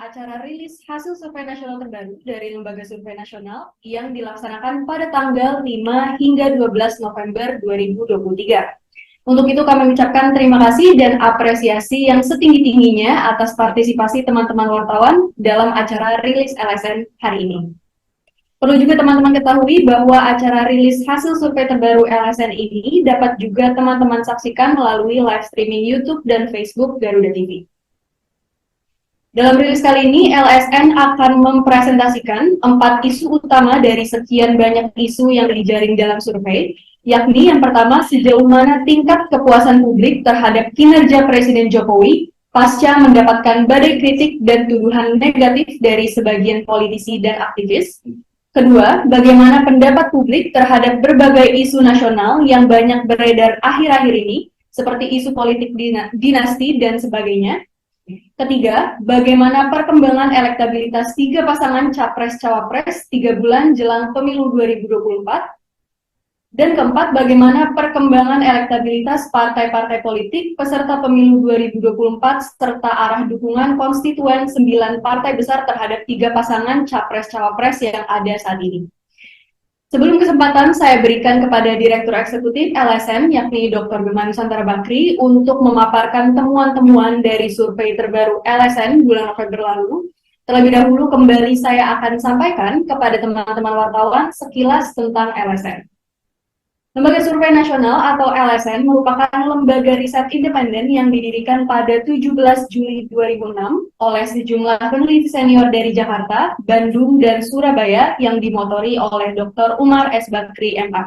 acara rilis hasil survei nasional terbaru dari Lembaga Survei Nasional yang dilaksanakan pada tanggal 5 hingga 12 November 2023. Untuk itu kami mengucapkan terima kasih dan apresiasi yang setinggi-tingginya atas partisipasi teman-teman wartawan dalam acara rilis LSN hari ini. Perlu juga teman-teman ketahui bahwa acara rilis hasil survei terbaru LSN ini dapat juga teman-teman saksikan melalui live streaming YouTube dan Facebook Garuda TV. Dalam rilis kali ini, LSN akan mempresentasikan 4 isu utama dari sekian banyak isu yang dijaring dalam survei, yakni yang pertama, sejauh mana tingkat kepuasan publik terhadap kinerja Presiden Jokowi pasca mendapatkan badai kritik dan tuduhan negatif dari sebagian politisi dan aktivis. Kedua, bagaimana pendapat publik terhadap berbagai isu nasional yang banyak beredar akhir-akhir ini, seperti isu politik dinasti dan sebagainya. Ketiga, bagaimana perkembangan elektabilitas 3 pasangan Capres-Cawapres 3 bulan jelang pemilu 2024. Dan keempat, bagaimana perkembangan elektabilitas partai-partai politik peserta pemilu 2024 serta arah dukungan konstituen 9 partai besar terhadap 3 pasangan Capres-Cawapres yang ada saat ini. Sebelum kesempatan saya berikan kepada Direktur Eksekutif LSN, yakni Dr. Bima Nusantara Bakri, untuk memaparkan temuan-temuan dari survei terbaru LSN bulan November lalu. Terlebih dahulu kembali saya akan sampaikan kepada teman-teman wartawan sekilas tentang LSN. Lembaga Survei Nasional atau LSN merupakan lembaga riset independen yang didirikan pada 17 Juli 2006 oleh sejumlah peneliti senior dari Jakarta, Bandung, dan Surabaya yang dimotori oleh Dr. Umar S. Bakri, MA.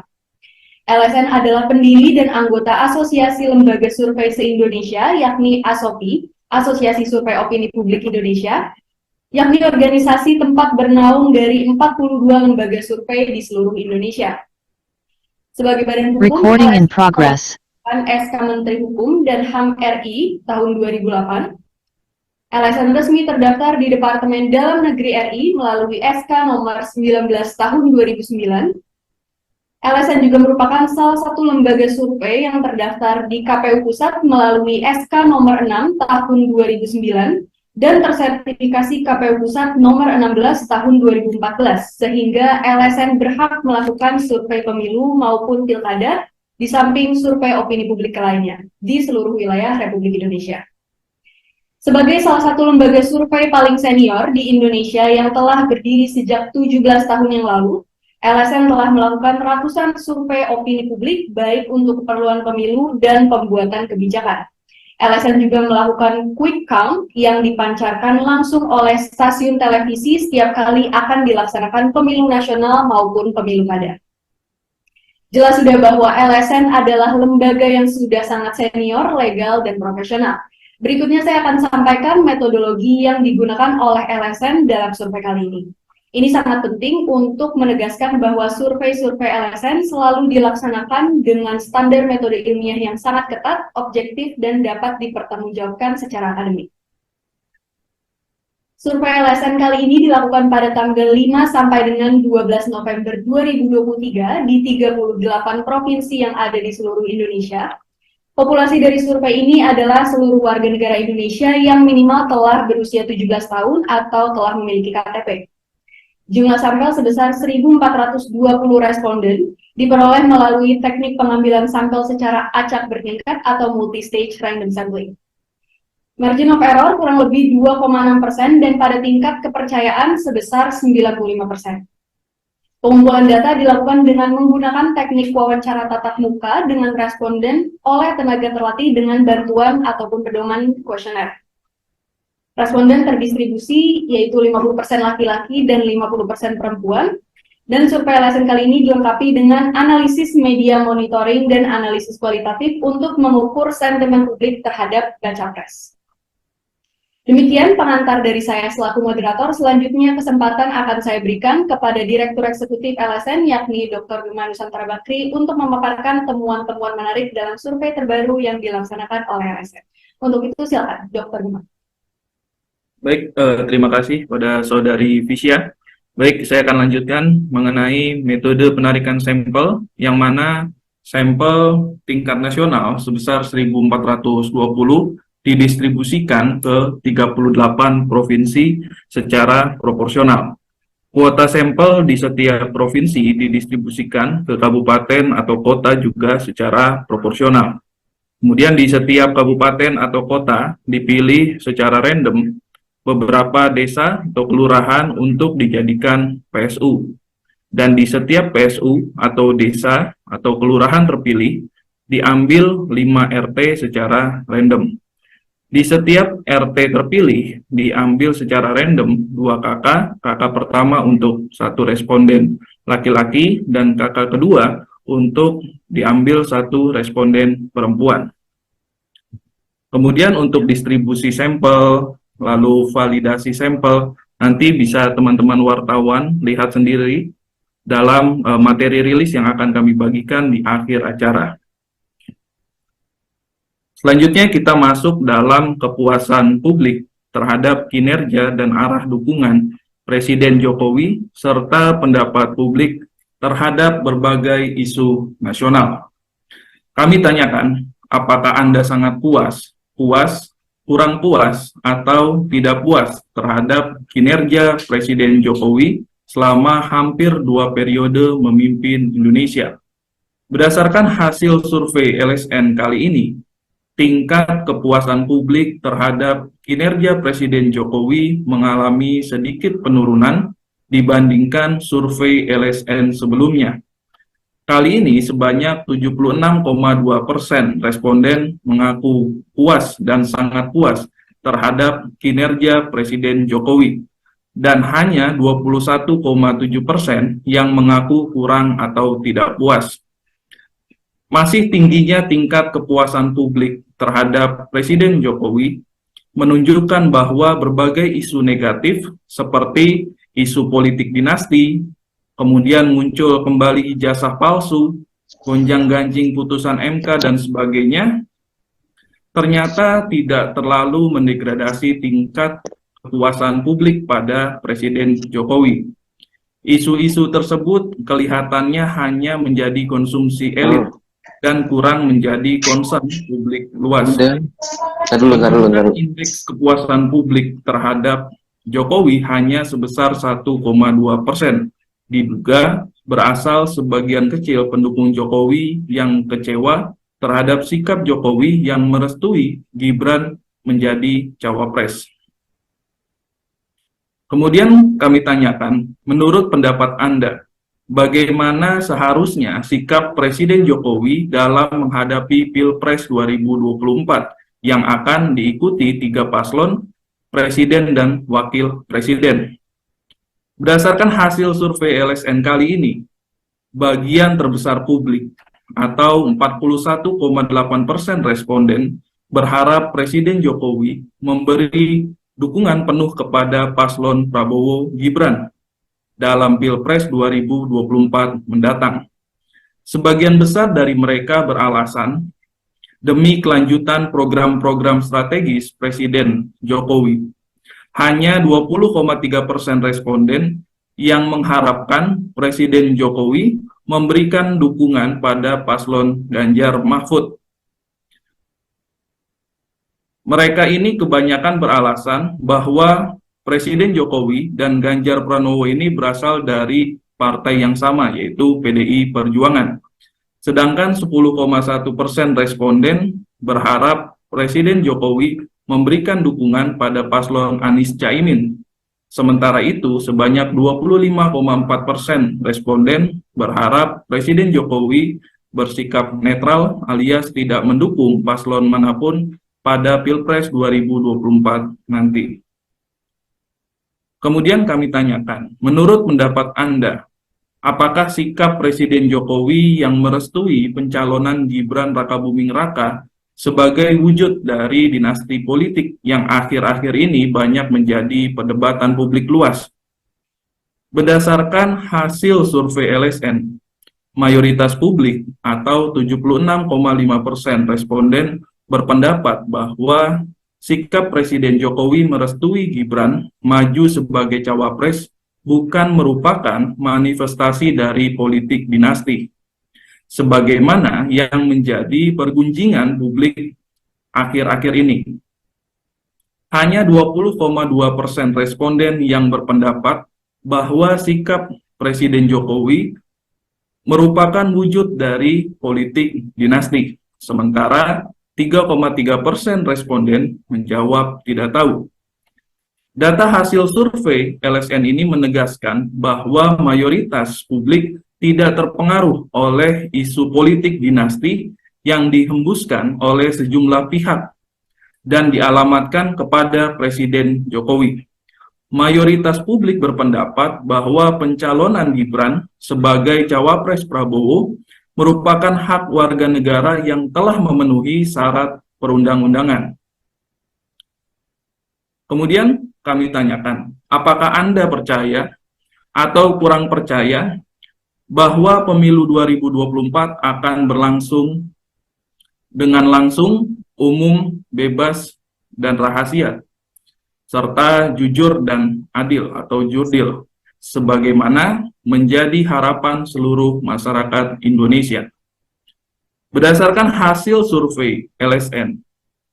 LSN adalah pendiri dan anggota Asosiasi Lembaga Survei se-Indonesia, yakni ASOPI, Asosiasi Survei Opini Publik Indonesia, yakni organisasi tempat bernaung dari 42 lembaga survei di seluruh Indonesia. Sebagai badan hukum, SK Menteri Hukum dan HAM RI tahun 2008, LSN resmi terdaftar di Departemen Dalam Negeri RI melalui SK nomor 19 tahun 2009. LSN juga merupakan salah satu lembaga survei yang terdaftar di KPU Pusat melalui SK nomor 6 tahun 2009 dan tersertifikasi KPU Pusat nomor 16 tahun 2014, sehingga LSN berhak melakukan survei pemilu maupun pilkada, di samping survei opini publik lainnya, di seluruh wilayah Republik Indonesia. Sebagai salah satu lembaga survei paling senior di Indonesia yang telah berdiri sejak 17 tahun yang lalu, LSN telah melakukan ratusan survei opini publik, baik untuk keperluan pemilu dan pembuatan kebijakan. LSN juga melakukan quick count yang dipancarkan langsung oleh stasiun televisi setiap kali akan dilaksanakan pemilu nasional maupun pemilu kada. Jelas sudah bahwa LSN adalah lembaga yang sudah sangat senior, legal, dan profesional. Berikutnya saya akan sampaikan metodologi yang digunakan oleh LSN dalam survei kali ini. Ini sangat penting untuk menegaskan bahwa survei-survei LSN selalu dilaksanakan dengan standar metode ilmiah yang sangat ketat, objektif, dan dapat dipertanggungjawabkan secara akademik. Survei LSN kali ini dilakukan pada tanggal 5 sampai dengan 12 November 2023 di 38 provinsi yang ada di seluruh Indonesia. Populasi dari survei ini adalah seluruh warga negara Indonesia yang minimal telah berusia 17 tahun atau telah memiliki KTP. Jumlah sampel sebesar 1.420 responden diperoleh melalui teknik pengambilan sampel secara acak bertingkat atau multi-stage random sampling. Margin of error kurang lebih 2,6% dan pada tingkat kepercayaan sebesar 95%. Pengumpulan data dilakukan dengan menggunakan teknik wawancara tatap muka dengan responden oleh tenaga terlatih dengan bantuan ataupun pedoman kuesioner. Responden terdistribusi yaitu 50% laki-laki dan 50% perempuan, dan survei LSN kali ini dilengkapi dengan analisis media monitoring dan analisis kualitatif untuk mengukur sentimen publik terhadap baca pres. Demikian pengantar dari saya selaku moderator. Selanjutnya kesempatan akan saya berikan kepada Direktur Eksekutif LSN, yakni Dr. Bima Nusantara Bakri, untuk memaparkan temuan-temuan menarik dalam survei terbaru yang dilaksanakan oleh LSN. Untuk itu silakan, Dr. Bima. Baik, terima kasih pada Saudari Visya. Baik, saya akan lanjutkan mengenai metode penarikan sampel, yang mana sampel tingkat nasional sebesar 1.420 didistribusikan ke 38 provinsi secara proporsional. Kuota sampel di setiap provinsi didistribusikan ke kabupaten atau kota juga secara proporsional. Kemudian di setiap kabupaten atau kota dipilih secara random beberapa desa atau kelurahan untuk dijadikan PSU. Dan di setiap PSU atau desa atau kelurahan terpilih diambil 5 RT secara random. Di setiap RT terpilih diambil secara random 2 kakak pertama untuk 1 responden laki-laki dan kakak kedua untuk diambil 1 responden perempuan. Kemudian untuk distribusi sampel, lalu validasi sampel, nanti bisa teman-teman wartawan lihat sendiri dalam materi rilis yang akan kami bagikan di akhir acara. Selanjutnya kita masuk dalam kepuasan publik terhadap kinerja dan arah dukungan Presiden Jokowi serta pendapat publik terhadap berbagai isu nasional. Kami tanyakan, apakah Anda sangat puas, kurang puas, atau tidak puas terhadap kinerja Presiden Jokowi selama hampir 2 periode memimpin Indonesia? Berdasarkan hasil survei LSN kali ini, tingkat kepuasan publik terhadap kinerja Presiden Jokowi mengalami sedikit penurunan dibandingkan survei LSN sebelumnya. Kali ini sebanyak 76,2% responden mengaku puas dan sangat puas terhadap kinerja Presiden Jokowi, dan hanya 21,7% yang mengaku kurang atau tidak puas. Masih tingginya tingkat kepuasan publik terhadap Presiden Jokowi menunjukkan bahwa berbagai isu negatif seperti isu politik dinasti, kemudian muncul kembali ijazah palsu, gonjang-ganjing putusan MK, dan sebagainya, ternyata tidak terlalu mendegradasi tingkat kepuasan publik pada Presiden Jokowi. Isu-isu tersebut kelihatannya hanya menjadi konsumsi elit dan kurang menjadi concern publik luas. Indeks kepuasan publik terhadap Jokowi hanya sebesar 1,2%. Diduga berasal sebagian kecil pendukung Jokowi yang kecewa terhadap sikap Jokowi yang merestui Gibran menjadi cawapres. Kemudian kami tanyakan, menurut pendapat Anda, bagaimana seharusnya sikap Presiden Jokowi dalam menghadapi Pilpres 2024 yang akan diikuti 3 paslon, Presiden dan Wakil Presiden? Berdasarkan hasil survei LSN kali ini, bagian terbesar publik atau 41,8% responden berharap Presiden Jokowi memberi dukungan penuh kepada paslon Prabowo Gibran dalam Pilpres 2024 mendatang. Sebagian besar dari mereka beralasan demi kelanjutan program-program strategis Presiden Jokowi. Hanya 20,3% responden yang mengharapkan Presiden Jokowi memberikan dukungan pada paslon Ganjar Mahfud. Mereka ini kebanyakan beralasan bahwa Presiden Jokowi dan Ganjar Pranowo ini berasal dari partai yang sama, yaitu PDI Perjuangan. Sedangkan 10,1% responden berharap Presiden Jokowi memberikan dukungan pada paslon Anies Caimin. Sementara itu, sebanyak 25,4% responden berharap Presiden Jokowi bersikap netral alias tidak mendukung paslon manapun pada Pilpres 2024 nanti. Kemudian kami tanyakan, menurut pendapat Anda, apakah sikap Presiden Jokowi yang merestui pencalonan Gibran Rakabuming Raka sebagai wujud dari dinasti politik yang akhir-akhir ini banyak menjadi perdebatan publik luas? Berdasarkan hasil survei LSN, mayoritas publik atau 76,5% responden berpendapat bahwa sikap Presiden Jokowi merestui Gibran maju sebagai cawapres bukan merupakan manifestasi dari politik dinasti, sebagaimana yang menjadi pergunjingan publik akhir-akhir ini. Hanya 20,2% responden yang berpendapat bahwa sikap Presiden Jokowi merupakan wujud dari politik dinasti. Sementara 3,3% responden menjawab tidak tahu. Data hasil survei LSN ini menegaskan bahwa mayoritas publik tidak terpengaruh oleh isu politik dinasti yang dihembuskan oleh sejumlah pihak dan dialamatkan kepada Presiden Jokowi. Mayoritas publik berpendapat bahwa pencalonan Gibran sebagai cawapres Prabowo merupakan hak warga negara yang telah memenuhi syarat perundang-undangan. Kemudian kami tanyakan, apakah Anda percaya atau kurang percaya bahwa pemilu 2024 akan berlangsung dengan langsung, umum, bebas, dan rahasia, serta jujur dan adil atau jurdil, sebagaimana menjadi harapan seluruh masyarakat Indonesia. Berdasarkan hasil survei LSN,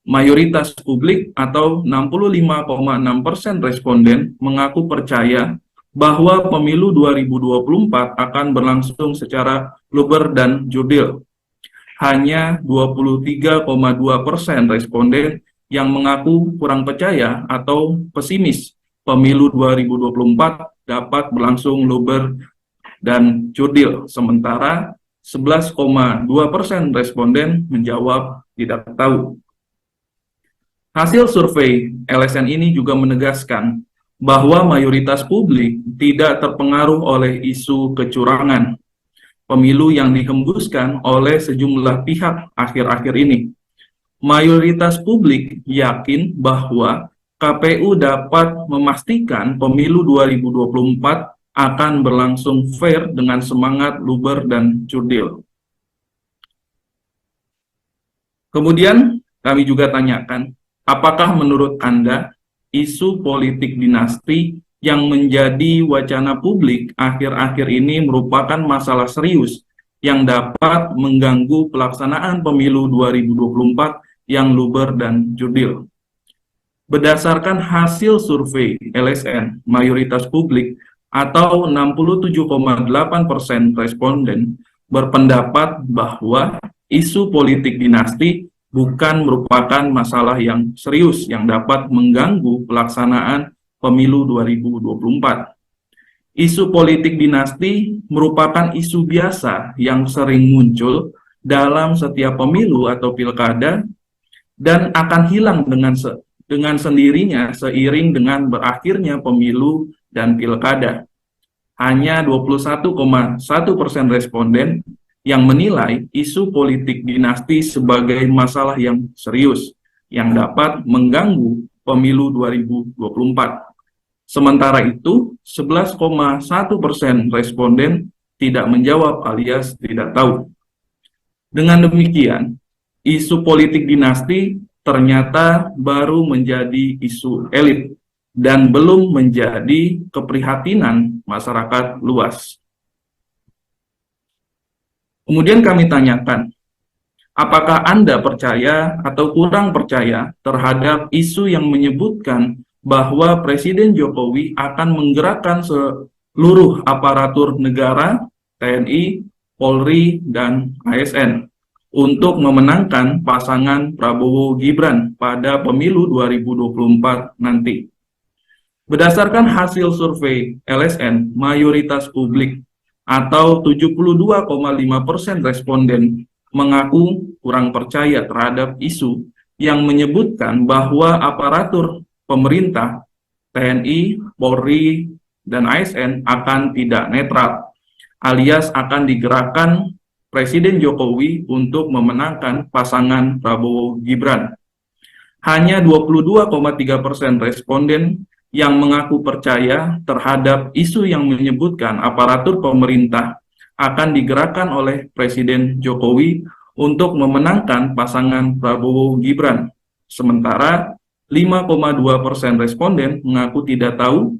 mayoritas publik atau 65,6% responden mengaku percaya bahwa pemilu 2024 akan berlangsung secara luber dan jurdil. Hanya 23,2% responden yang mengaku kurang percaya atau pesimis pemilu 2024 dapat berlangsung luber dan jurdil, sementara 11,2% responden menjawab tidak tahu. Hasil survei LSN ini juga menegaskan bahwa mayoritas publik tidak terpengaruh oleh isu kecurangan pemilu yang dihembuskan oleh sejumlah pihak akhir-akhir ini. Mayoritas publik yakin bahwa KPU dapat memastikan pemilu 2024 akan berlangsung fair dengan semangat luber dan jurdil. Kemudian kami juga tanyakan, apakah menurut Anda isu politik dinasti yang menjadi wacana publik akhir-akhir ini merupakan masalah serius yang dapat mengganggu pelaksanaan pemilu 2024 yang luber dan jurdil? Berdasarkan hasil survei LSN, mayoritas publik atau 67,8% responden berpendapat bahwa isu politik dinasti bukan merupakan masalah yang serius yang dapat mengganggu pelaksanaan pemilu 2024. Isu politik dinasti merupakan isu biasa yang sering muncul dalam setiap pemilu atau pilkada dan akan hilang dengan sendirinya seiring dengan berakhirnya pemilu dan pilkada. Hanya 21,1% responden yang menilai isu politik dinasti sebagai masalah yang serius yang dapat mengganggu pemilu 2024. Sementara itu, 11,1% responden tidak menjawab alias tidak tahu. Dengan demikian, isu politik dinasti ternyata baru menjadi isu elit dan belum menjadi keprihatinan masyarakat luas. Kemudian kami tanyakan, apakah Anda percaya atau kurang percaya terhadap isu yang menyebutkan bahwa Presiden Jokowi akan menggerakkan seluruh aparatur negara, TNI, Polri, dan ASN untuk memenangkan pasangan Prabowo Gibran pada pemilu 2024 nanti? Berdasarkan hasil survei LSN, mayoritas publik atau 72,5% responden mengaku kurang percaya terhadap isu yang menyebutkan bahwa aparatur pemerintah, TNI, Polri, dan ASN akan tidak netral, alias akan digerakkan Presiden Jokowi untuk memenangkan pasangan Prabowo Gibran. Hanya 22,3% responden yang mengaku percaya terhadap isu yang menyebutkan aparatur pemerintah akan digerakkan oleh Presiden Jokowi untuk memenangkan pasangan Prabowo Gibran. Sementara 5,2% responden mengaku tidak tahu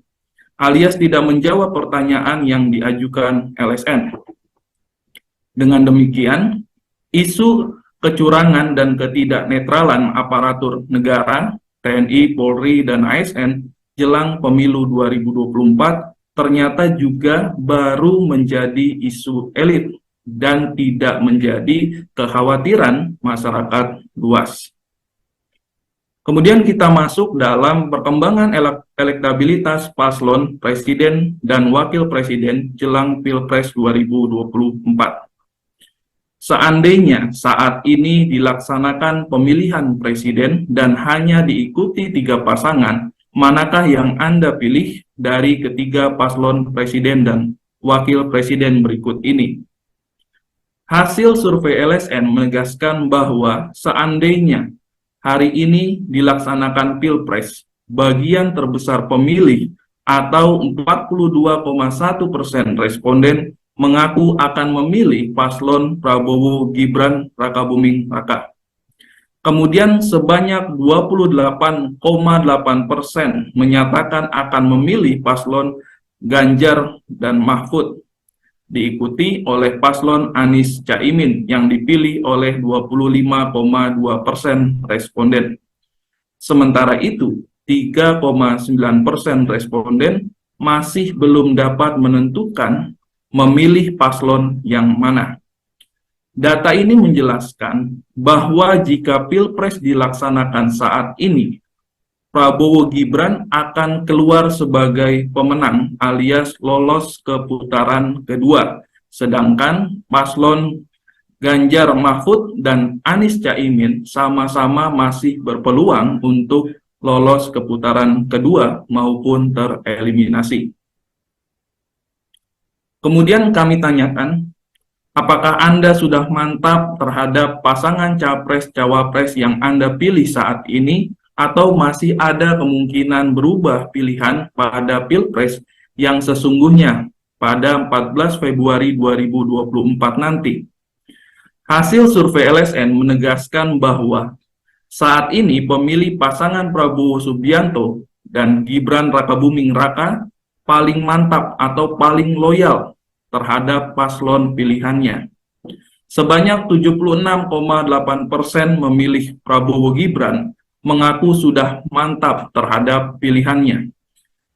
alias tidak menjawab pertanyaan yang diajukan LSN. Dengan demikian, isu kecurangan dan ketidaknetralan aparatur negara TNI, Polri, dan ASN jelang pemilu 2024 ternyata juga baru menjadi isu elit dan tidak menjadi kekhawatiran masyarakat luas. Kemudian kita masuk dalam perkembangan elektabilitas paslon presiden dan wakil presiden jelang Pilpres 2024. Seandainya saat ini dilaksanakan pemilihan presiden dan hanya diikuti 3 pasangan, manakah yang Anda pilih dari ketiga paslon presiden dan wakil presiden berikut ini? Hasil survei LSN menegaskan bahwa seandainya hari ini dilaksanakan Pilpres, bagian terbesar pemilih atau 42,1% responden mengaku akan memilih paslon Prabowo Gibran Rakabuming Raka. Kemudian sebanyak 28,8% menyatakan akan memilih paslon Ganjar dan Mahfud, diikuti oleh paslon Anies Caimin yang dipilih oleh 25,2% responden. Sementara itu, 3,9% responden masih belum dapat menentukan memilih paslon yang mana. Data ini menjelaskan bahwa jika Pilpres dilaksanakan saat ini, Prabowo Gibran akan keluar sebagai pemenang alias lolos ke putaran kedua, sedangkan paslon Ganjar Mahfud dan Anies Caimin sama-sama masih berpeluang untuk lolos ke putaran kedua maupun tereliminasi. Kemudian kami tanyakan, apakah Anda sudah mantap terhadap pasangan Capres-Cawapres yang Anda pilih saat ini, atau masih ada kemungkinan berubah pilihan pada Pilpres yang sesungguhnya pada 14 Februari 2024 nanti? Hasil survei LSN menegaskan bahwa saat ini pemilih pasangan Prabowo Subianto dan Gibran Rakabuming Raka paling mantap atau paling loyal terhadap paslon pilihannya. Sebanyak 76,8% memilih Prabowo Gibran mengaku sudah mantap terhadap pilihannya.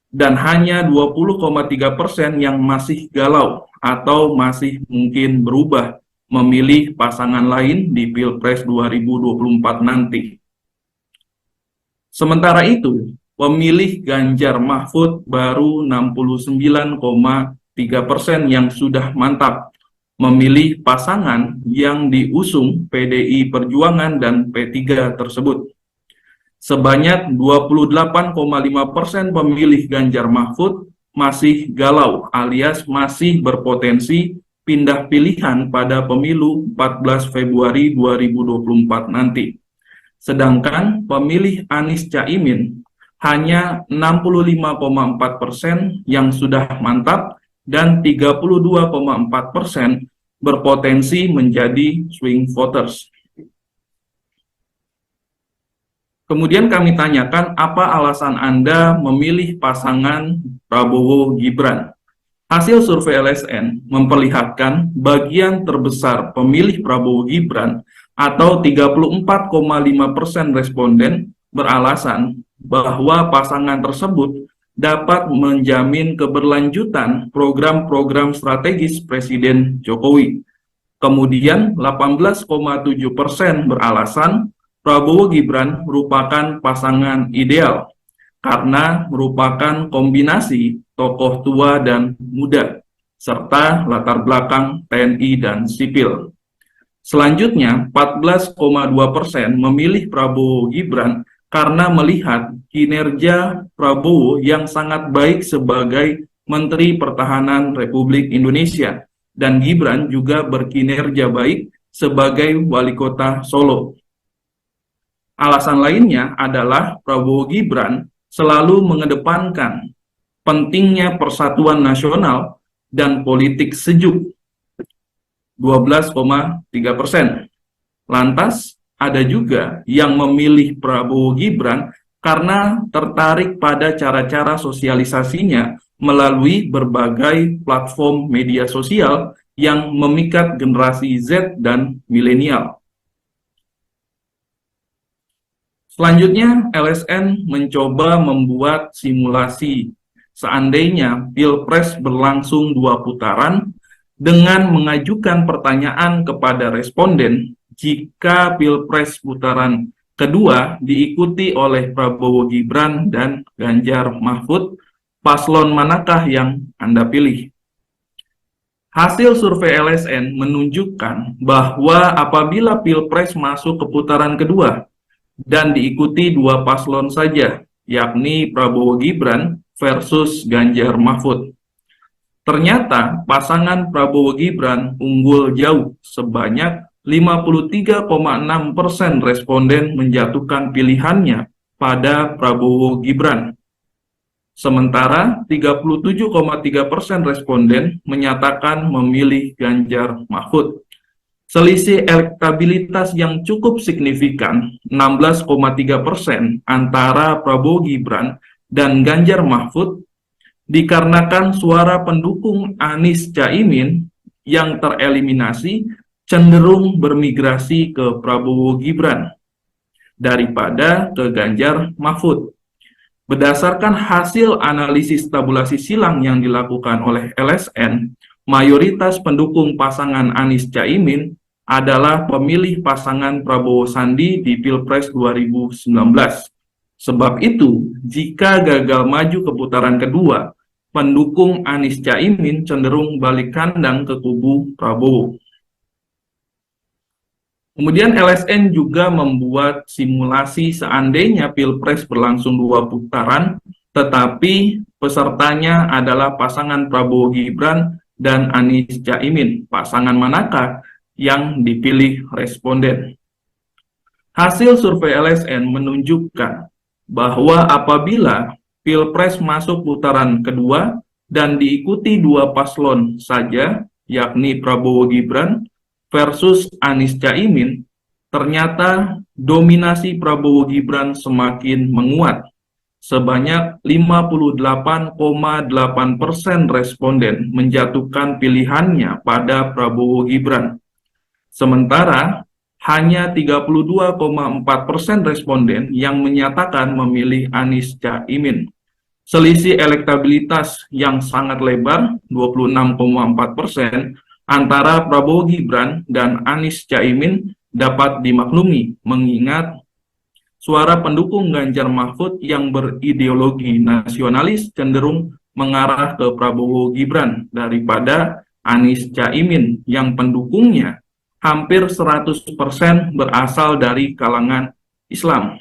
Dan hanya 20,3% yang masih galau atau masih mungkin berubah memilih pasangan lain di Pilpres 2024 nanti. Sementara itu, pemilih Ganjar Mahfud baru 69,3% yang sudah mantap memilih pasangan yang diusung PDI Perjuangan dan P3 tersebut. Sebanyak 28,5% pemilih Ganjar Mahfud masih galau alias masih berpotensi pindah pilihan pada pemilu 14 Februari 2024 nanti. Sedangkan pemilih Anies Caimin hanya 65,4% yang sudah mantap dan 32,4% berpotensi menjadi swing voters. Kemudian kami tanyakan, apa alasan Anda memilih pasangan Prabowo Gibran? Hasil survei LSN memperlihatkan bagian terbesar pemilih Prabowo Gibran atau 34,5% responden beralasan bahwa pasangan tersebut dapat menjamin keberlanjutan program-program strategis Presiden Jokowi. Kemudian 18,7% beralasan Prabowo Gibran merupakan pasangan ideal karena merupakan kombinasi tokoh tua dan muda, serta latar belakang TNI dan sipil. Selanjutnya, 14,2% memilih Prabowo Gibran karena melihat kinerja Prabowo yang sangat baik sebagai Menteri Pertahanan Republik Indonesia, dan Gibran juga berkinerja baik sebagai Wali Kota Solo. Alasan lainnya adalah Prabowo Gibran selalu mengedepankan pentingnya persatuan nasional dan politik sejuk, 12,3%. Lantas, ada juga yang memilih Prabowo Gibran karena tertarik pada cara-cara sosialisasinya melalui berbagai platform media sosial yang memikat generasi Z dan milenial. Selanjutnya, LSN mencoba membuat simulasi seandainya Pilpres berlangsung 2 putaran dengan mengajukan pertanyaan kepada responden jika Pilpres putaran kedua diikuti oleh Prabowo Gibran dan Ganjar Mahfud, paslon manakah yang Anda pilih? Hasil survei LSN menunjukkan bahwa apabila Pilpres masuk ke putaran kedua dan diikuti 2 paslon saja, yakni Prabowo Gibran versus Ganjar Mahfud, ternyata pasangan Prabowo Gibran unggul jauh, sebanyak 53,6% responden menjatuhkan pilihannya pada Prabowo Gibran. Sementara 37,3% responden menyatakan memilih Ganjar Mahfud. Selisih elektabilitas yang cukup signifikan, 16,3% antara Prabowo Gibran dan Ganjar Mahfud, dikarenakan suara pendukung Anies Caimin yang tereliminasi cenderung bermigrasi ke Prabowo Gibran daripada ke Ganjar Mahfud. Berdasarkan hasil analisis tabulasi silang yang dilakukan oleh LSN, mayoritas pendukung pasangan Anies Caimin adalah pemilih pasangan Prabowo Sandi di Pilpres 2019. Sebab itu, jika gagal maju ke putaran kedua, pendukung Anies Caimin cenderung balik kandang ke kubu Prabowo. Kemudian LSN juga membuat simulasi seandainya Pilpres berlangsung 2 putaran, tetapi pesertanya adalah pasangan Prabowo Gibran dan Anies Caimin. Pasangan manakah yang dipilih responden? Hasil survei LSN menunjukkan bahwa apabila Pilpres masuk putaran kedua dan diikuti 2 paslon saja, yakni Prabowo Gibran versus Anies Caimin, ternyata dominasi Prabowo Gibran semakin menguat. Sebanyak 58,8% responden menjatuhkan pilihannya pada Prabowo Gibran. Sementara hanya 32,4% responden yang menyatakan memilih Anies Caimin. Selisih elektabilitas yang sangat lebar, 26,4%, antara Prabowo Gibran dan Anies Caimin dapat dimaklumi, mengingat suara pendukung Ganjar Mahfud yang berideologi nasionalis cenderung mengarah ke Prabowo Gibran daripada Anies Caimin yang pendukungnya hampir 100% berasal dari kalangan Islam.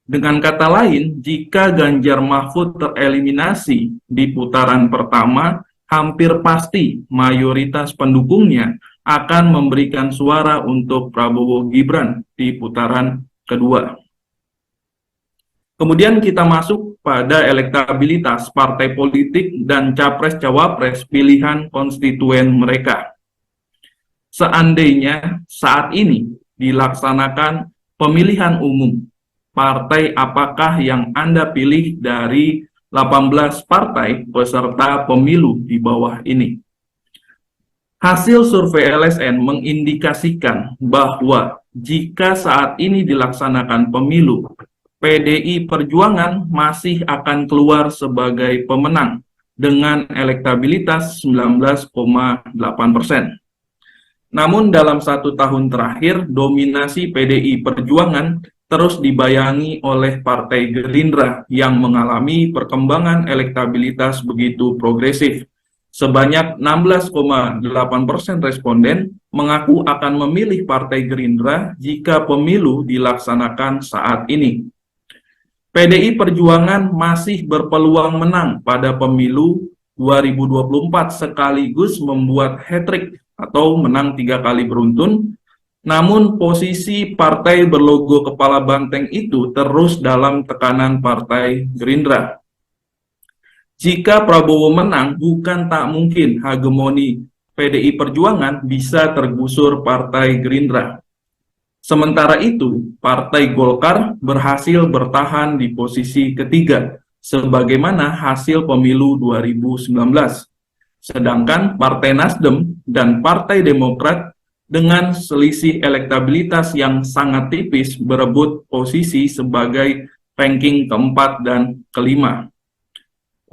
Dengan kata lain, jika Ganjar Mahfud tereliminasi di putaran pertama, hampir pasti mayoritas pendukungnya akan memberikan suara untuk Prabowo Gibran di putaran kedua. Kemudian kita masuk pada elektabilitas partai politik dan capres-cawapres pilihan konstituen mereka. Seandainya saat ini dilaksanakan pemilihan umum, partai apakah yang Anda pilih dari 18 partai peserta pemilu di bawah ini? Hasil survei LSN mengindikasikan bahwa jika saat ini dilaksanakan pemilu, PDI Perjuangan masih akan keluar sebagai pemenang dengan elektabilitas 19,8%. Namun dalam 1 tahun terakhir, dominasi PDI Perjuangan terus dibayangi oleh Partai Gerindra yang mengalami perkembangan elektabilitas begitu progresif. Sebanyak 16,8% responden mengaku akan memilih Partai Gerindra jika pemilu dilaksanakan saat ini. PDI Perjuangan masih berpeluang menang pada pemilu 2024 sekaligus membuat hat-trick atau menang 3 kali beruntun. Namun posisi partai berlogo kepala banteng itu terus dalam tekanan Partai Gerindra. Jika Prabowo menang, bukan tak mungkin hegemoni PDI Perjuangan bisa tergusur Partai Gerindra. Sementara itu, Partai Golkar berhasil bertahan di posisi ketiga, sebagaimana hasil pemilu 2019. Sedangkan Partai Nasdem dan Partai Demokrat dengan selisih elektabilitas yang sangat tipis berebut posisi sebagai ranking keempat dan kelima.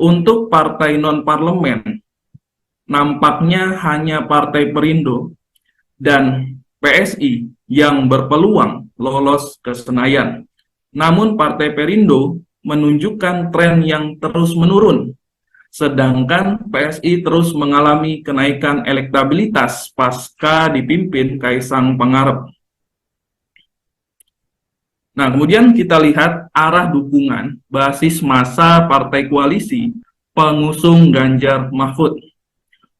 Untuk partai non-parlemen, nampaknya hanya Partai Perindo dan PSI yang berpeluang lolos ke Senayan. Namun Partai Perindo menunjukkan tren yang terus menurun, sedangkan PSI terus mengalami kenaikan elektabilitas pasca dipimpin Kaisang Pangarep. Nah, kemudian kita lihat arah dukungan basis massa partai koalisi pengusung Ganjar Mahfud.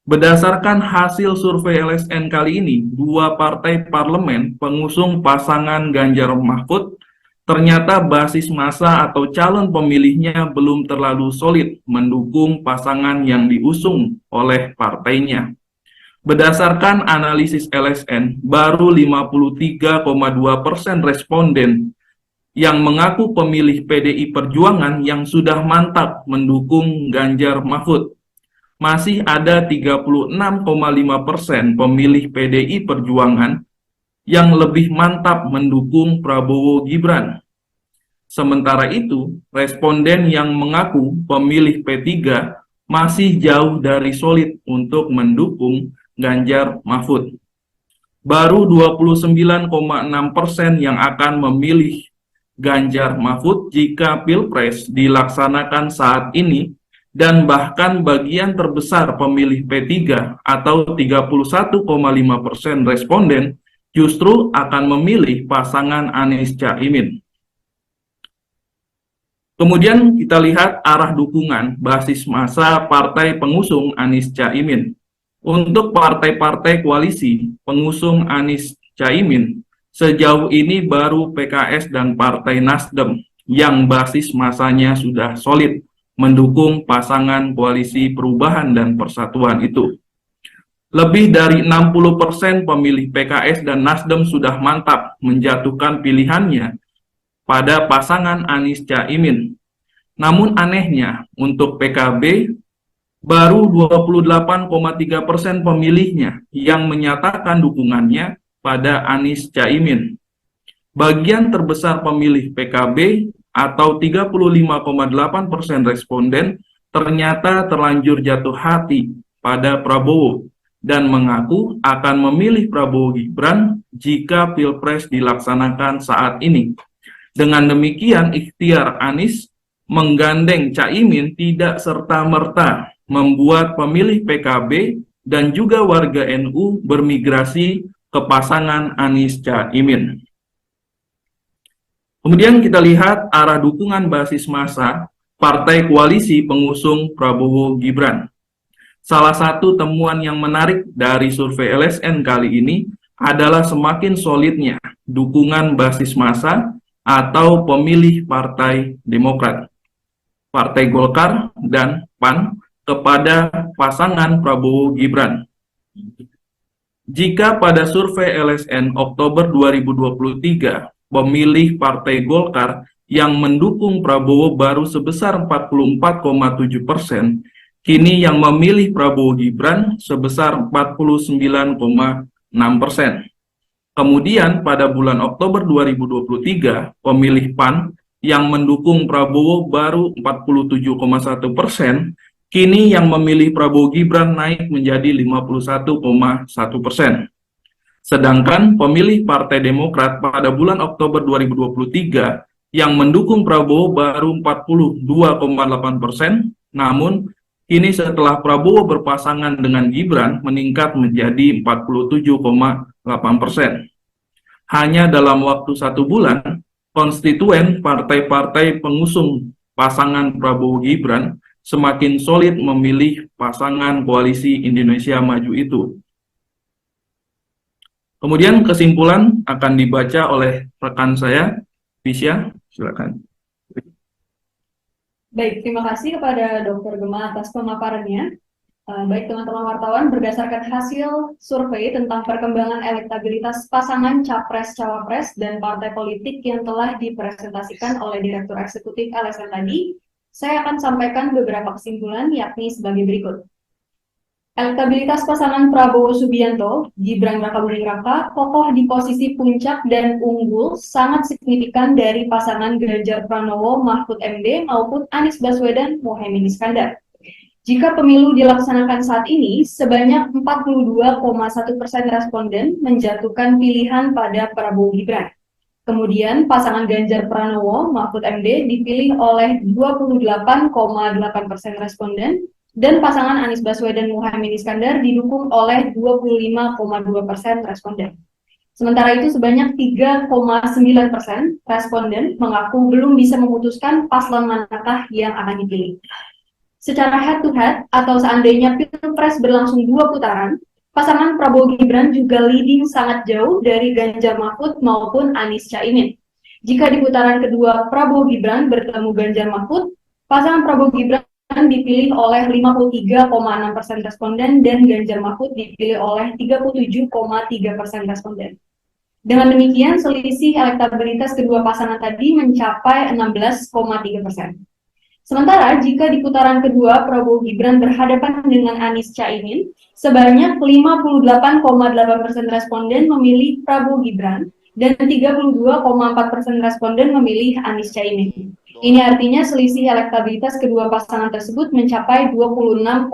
Berdasarkan hasil survei LSN kali ini, dua partai parlemen pengusung pasangan Ganjar Mahfud ternyata basis massa atau calon pemilihnya belum terlalu solid mendukung pasangan yang diusung oleh partainya. Berdasarkan analisis LSN, baru 53,2% responden yang mengaku pemilih PDI Perjuangan yang sudah mantap mendukung Ganjar Mahfud. Masih ada 36,5% pemilih PDI Perjuangan yang lebih mantap mendukung Prabowo Gibran. Sementara itu, responden yang mengaku pemilih P3 masih jauh dari solid untuk mendukung Ganjar Mahfud. Baru 29,6% yang akan memilih Ganjar Mahfud jika Pilpres dilaksanakan saat ini, dan bahkan bagian terbesar pemilih P3 atau 31,5% responden justru akan memilih pasangan Anies Caimin. Kemudian kita lihat arah dukungan basis massa partai pengusung Anies Caimin. Untuk partai-partai koalisi pengusung Anies Caimin, sejauh ini baru PKS dan Partai Nasdem yang basis massanya sudah solid mendukung pasangan koalisi perubahan dan persatuan itu. Lebih dari 60% pemilih PKS dan Nasdem sudah mantap menjatuhkan pilihannya pada pasangan Anies Caimin. Namun anehnya, untuk PKB, baru 28,3% pemilihnya yang menyatakan dukungannya pada Anies Caimin. Bagian terbesar pemilih PKB atau 35,8% responden ternyata terlanjur jatuh hati pada Prabowo dan mengaku akan memilih Prabowo Gibran jika Pilpres dilaksanakan saat ini. Dengan demikian, ikhtiar Anies menggandeng Caimin tidak serta-merta membuat pemilih PKB dan juga warga NU bermigrasi ke pasangan Anies Caimin. Kemudian kita lihat arah dukungan basis massa partai koalisi pengusung Prabowo Gibran. Salah satu temuan yang menarik dari survei LSN kali ini adalah semakin solidnya dukungan basis massa atau pemilih Partai Demokrat, Partai Golkar, dan PAN kepada pasangan Prabowo Gibran. Jika pada survei LSN Oktober 2023, pemilih Partai Golkar yang mendukung Prabowo baru sebesar 44,7%, kini yang memilih Prabowo Gibran sebesar 49,6%. Kemudian pada bulan Oktober 2023, pemilih PAN yang mendukung Prabowo baru 47,1%, kini yang memilih Prabowo Gibran naik menjadi 51,1%. Sedangkan pemilih Partai Demokrat pada bulan Oktober 2023 yang mendukung Prabowo baru 42,8%, namun kini setelah Prabowo berpasangan dengan Gibran meningkat menjadi 47,8%. Hanya dalam waktu 1 bulan, konstituen partai-partai pengusung pasangan Prabowo Gibran semakin solid memilih pasangan koalisi Indonesia Maju itu. Kemudian kesimpulan akan dibaca oleh rekan saya, Visya, silakan. Baik, terima kasih kepada Dr. Gema atas pemaparannya. Baik teman-teman wartawan, berdasarkan hasil survei tentang perkembangan elektabilitas pasangan Capres-Cawapres dan partai politik yang telah dipresentasikan oleh Direktur Eksekutif LSN tadi, saya akan sampaikan beberapa kesimpulan yakni sebagai berikut. Elektabilitas pasangan Prabowo Subianto, Gibran Rakabuming Raka, kokoh di posisi puncak dan unggul sangat signifikan dari pasangan Ganjar Pranowo, Mahfud MD maupun Anies Baswedan, Muhaimin Iskandar. Jika pemilu dilaksanakan saat ini, sebanyak 42,1% responden menjatuhkan pilihan pada Prabowo Gibran. Kemudian pasangan Ganjar Pranowo, Mahfud MD dipilih oleh 28,8% responden, dan pasangan Anies Baswedan Muhaimin Iskandar didukung oleh 25,2% responden. Sementara itu sebanyak 3,9% responden mengaku belum bisa memutuskan paslon manakah yang akan dipilih. Secara head to head atau seandainya Pilpres berlangsung 2 putaran, pasangan Prabowo Gibran juga leading sangat jauh dari Ganjar Mahfud maupun Anies Caimin. Jika di putaran kedua Prabowo Gibran bertemu Ganjar Mahfud, pasangan Prabowo Gibran dipilih oleh 53,6% responden dan Ganjar Mahfud dipilih oleh 37,3% responden. Dengan demikian, selisih elektabilitas kedua pasangan tadi mencapai 16,3%. Sementara jika di putaran kedua Prabowo Gibran berhadapan dengan Anies Caimin, sebanyak 58,8% responden memilih Prabowo Gibran dan 32,4% responden memilih Anies Caimin. Ini artinya selisih elektabilitas kedua pasangan tersebut mencapai 26,4%.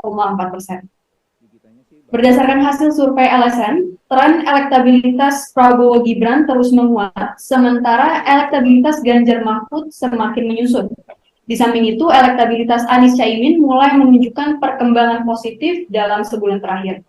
Berdasarkan hasil survei LSM, tren elektabilitas Prabowo Gibran terus menguat, sementara elektabilitas Ganjar Mahfud semakin menyusut. Di samping itu, elektabilitas Anies Caimin mulai menunjukkan perkembangan positif dalam sebulan terakhir.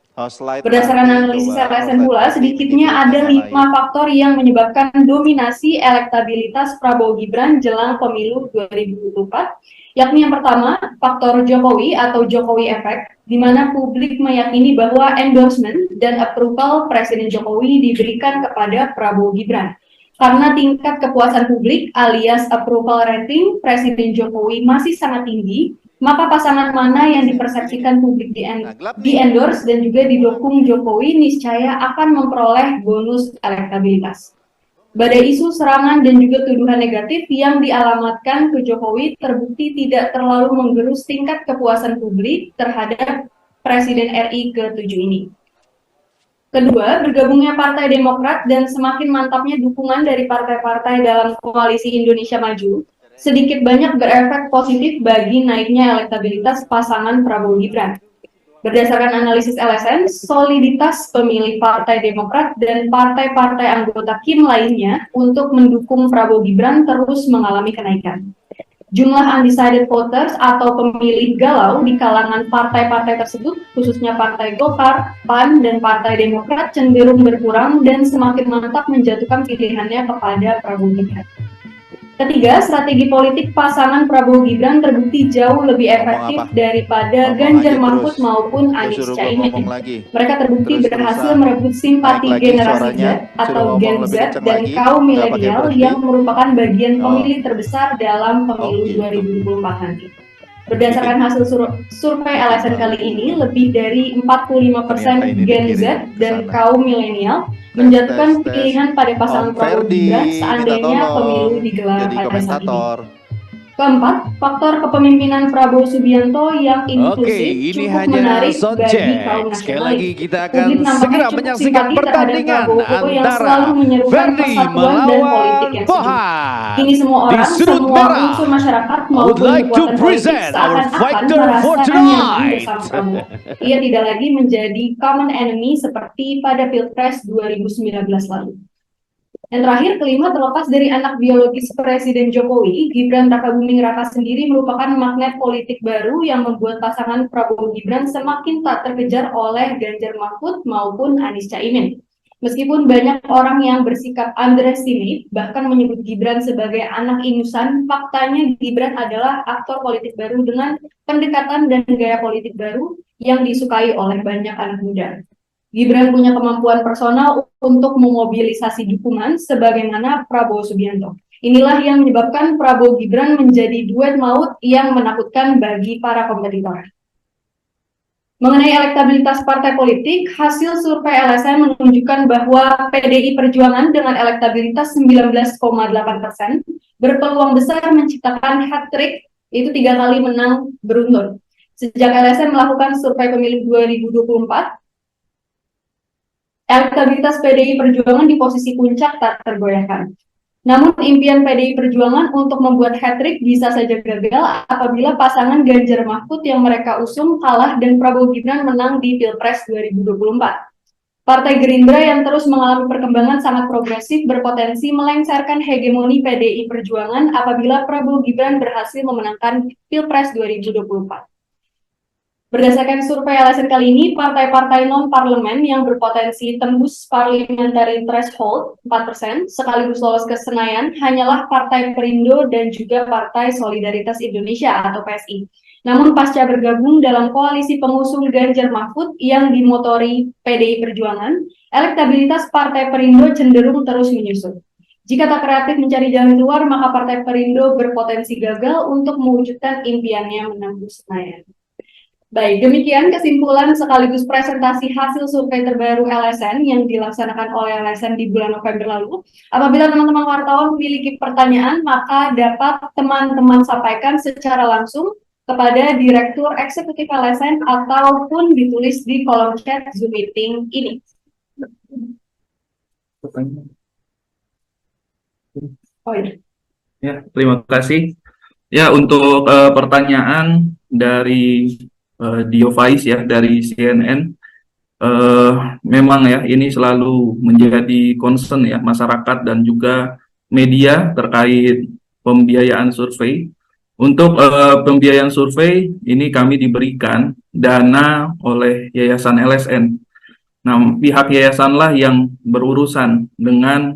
Berdasarkan analisis LSM pula, sedikitnya ada 5 faktor yang menyebabkan dominasi elektabilitas Prabowo Gibran jelang pemilu 2024, yakni yang pertama, faktor Jokowi atau Jokowi Effect, di mana publik meyakini bahwa endorsement dan approval Presiden Jokowi diberikan kepada Prabowo Gibran. Karena tingkat kepuasan publik alias approval rating Presiden Jokowi masih sangat tinggi, maka pasangan mana yang dipersepsikan publik di-endorse dan juga didukung Jokowi niscaya akan memperoleh bonus elektabilitas. Badai isu, serangan, dan juga tuduhan negatif yang dialamatkan ke Jokowi terbukti tidak terlalu menggerus tingkat kepuasan publik terhadap Presiden RI ke-7 ini. Kedua, bergabungnya Partai Demokrat dan semakin mantapnya dukungan dari partai-partai dalam koalisi Indonesia Maju sedikit banyak berefek positif bagi naiknya elektabilitas pasangan Prabowo Gibran. Berdasarkan analisis LSM, soliditas pemilih Partai Demokrat dan partai-partai anggota KIM lainnya untuk mendukung Prabowo Gibran terus mengalami kenaikan. Jumlah undecided voters atau pemilih galau di kalangan partai-partai tersebut, khususnya Partai Golkar, PAN, dan Partai Demokrat cenderung berkurang dan semakin mantap menjatuhkan pilihannya kepada Prabowo Gibran. Ketiga, strategi politik pasangan Prabowo Gibran terbukti jauh lebih efektif daripada Ganjar Mahfud maupun Anies Caimin. Mereka terbukti berhasil merebut simpati generasi Z atau Gen Z dan kaum milenial yang merupakan bagian pemilih terbesar dalam pemilu 2024 nanti. Berdasarkan hasil survei LSM kali ini, lebih dari 45% Gen Z dan kaum milenial menjatuhkan pilihan pada pasangan Prabowo Gibran seandainya pemilu digelar pada saat ini. Keempat, faktor kepemimpinan Prabowo Subianto yang inklusif cukup menarik bagi kaum nasionalis. Sekali lagi kita akan segera menyaksikan pertandingan antara Verdi melawan Pohan. Ini semua orang, semua unsur masyarakat maupun kekuatan politik seakan-akan merasa nyaman bersama Prabowo. Ia tidak lagi menjadi common enemy seperti pada Pilpres 2019 lalu. Yang terakhir, kelima, terlepas dari anak biologis Presiden Jokowi, Gibran Rakabuming Raka sendiri merupakan magnet politik baru yang membuat pasangan Prabowo Gibran semakin tak terkejar oleh Ganjar Mahfud maupun Anies Caimin. Meskipun banyak orang yang bersikap underestimate, bahkan menyebut Gibran sebagai anak ingusan, faktanya Gibran adalah aktor politik baru dengan pendekatan dan gaya politik baru yang disukai oleh banyak anak muda. Gibran punya kemampuan personal untuk memobilisasi dukungan sebagaimana Prabowo Subianto. Inilah yang menyebabkan Prabowo Gibran menjadi duet maut yang menakutkan bagi para kompetitor. Mengenai elektabilitas partai politik, hasil survei LSM menunjukkan bahwa PDI Perjuangan dengan elektabilitas 19,8% berpeluang besar menciptakan hat-trick, yaitu 3 kali menang beruntun. Sejak LSM melakukan survei pemilu 2024, elektabilitas PDI Perjuangan di posisi puncak tak tergoyahkan. Namun impian PDI Perjuangan untuk membuat hat-trick bisa saja gagal apabila pasangan Ganjar Mahfud yang mereka usung kalah dan Prabowo Gibran menang di Pilpres 2024. Partai Gerindra yang terus mengalami perkembangan sangat progresif berpotensi melengsarkan hegemoni PDI Perjuangan apabila Prabowo Gibran berhasil memenangkan Pilpres 2024. Berdasarkan survei LSM kali ini, partai-partai non-parlemen yang berpotensi tembus parliamentary threshold 4% sekaligus lolos ke Senayan hanyalah Partai Perindo dan juga Partai Solidaritas Indonesia atau PSI. Namun pasca bergabung dalam koalisi pengusung Ganjar Mahfud yang dimotori PDI Perjuangan, elektabilitas Partai Perindo cenderung terus menyusut. Jika tak kreatif mencari jalan keluar, maka Partai Perindo berpotensi gagal untuk mewujudkan impiannya menembus Senayan. Baik, demikian kesimpulan sekaligus presentasi hasil survei terbaru LSN yang dilaksanakan oleh LSN di bulan November lalu. Apabila teman-teman wartawan memiliki pertanyaan, maka dapat teman-teman sampaikan secara langsung kepada Direktur Eksekutif LSN ataupun ditulis di kolom chat Zoom meeting ini. Oh iya. Ya, terima kasih. Ya, untuk pertanyaan dari Dio Faiz ya dari CNN, memang ya ini selalu menjadi concern ya masyarakat dan juga media terkait pembiayaan survei. Untuk pembiayaan survei ini kami diberikan dana oleh Yayasan LSN. Nah, pihak yayasanlah yang berurusan dengan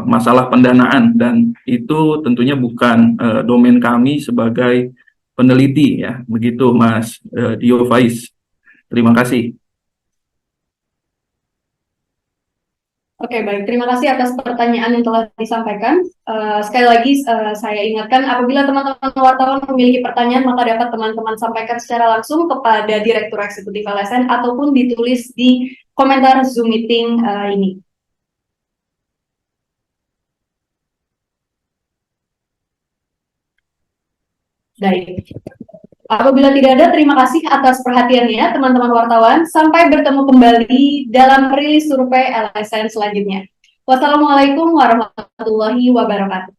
masalah pendanaan dan itu tentunya bukan domain kami sebagai peneliti ya, begitu Mas Dio Faiz. Terima kasih. Oke, baik. Terima kasih atas pertanyaan yang telah disampaikan. Sekali lagi saya ingatkan, apabila teman-teman wartawan memiliki pertanyaan, maka dapat teman-teman sampaikan secara langsung kepada Direktur Eksekutif LSN ataupun ditulis di komentar Zoom meeting ini. Baik. Apabila tidak ada, terima kasih atas perhatiannya teman-teman wartawan. Sampai bertemu kembali dalam rilis survei LSN selanjutnya. Wassalamualaikum warahmatullahi wabarakatuh.